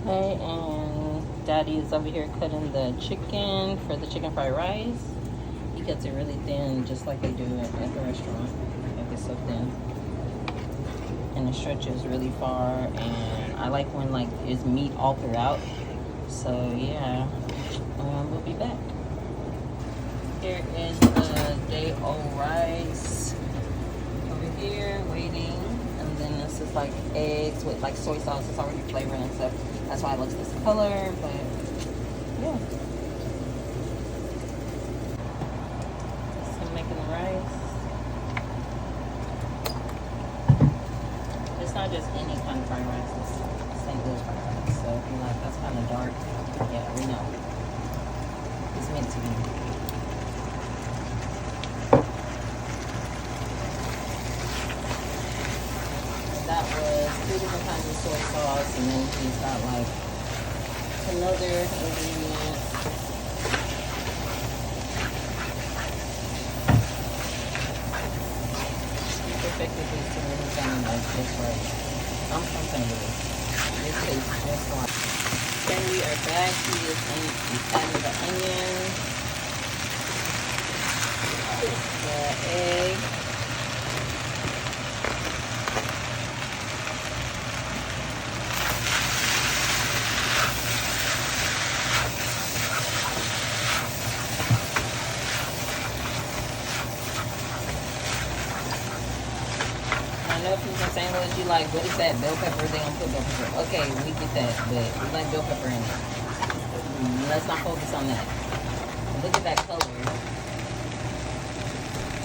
Okay, and Daddy is over here cutting the chicken for the chicken fried rice. He cuts it really thin, just like they do at the restaurant. Like it's so thin, and it stretches really far. And I like when like there's meat all throughout. So yeah, we'll be back. Here is the day old rice over here waiting, and then this is like eggs with like soy sauce. It's already flavored and stuff. That's why it looks this color, but yeah. So I'm making the rice. It's not just any kind of fried rice. It's St. Louis fried rice. So if you're like, that's kind of dark, yeah, we know. It's meant to be. That was 3 different kinds of soy sauce, and then he's got like another ingredient. He perfected this to me. He sounded like just right. I'm from St. Louis. This tastes just like. Then we are back. He's adding the onion, the egg. I know if you're from St. Louis, you like, what is that? Bell pepper? They don't put bell pepper. Okay, we get that, but we like bell pepper in it. Let's not focus on that. Look at that color.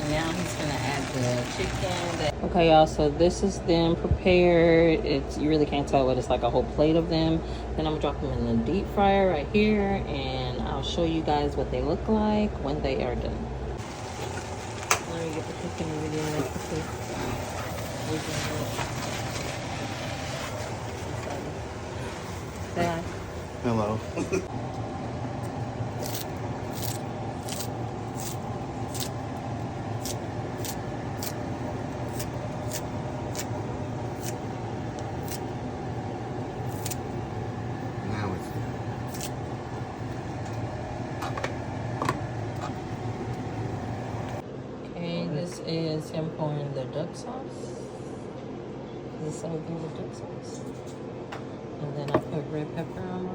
And now he's gonna add the chicken. Okay, y'all. So this is them prepared. It's you really can't tell, but it's like a whole plate of them. Then I'm gonna drop them in the deep fryer right here, and I'll show you guys what they look like when they are done. Let me get the cooking video real quickly. Say hi. Hello. Now it's done. Okay, this is him pouring the duck sauce. This is the same thing with duck sauce. And then I put red pepper on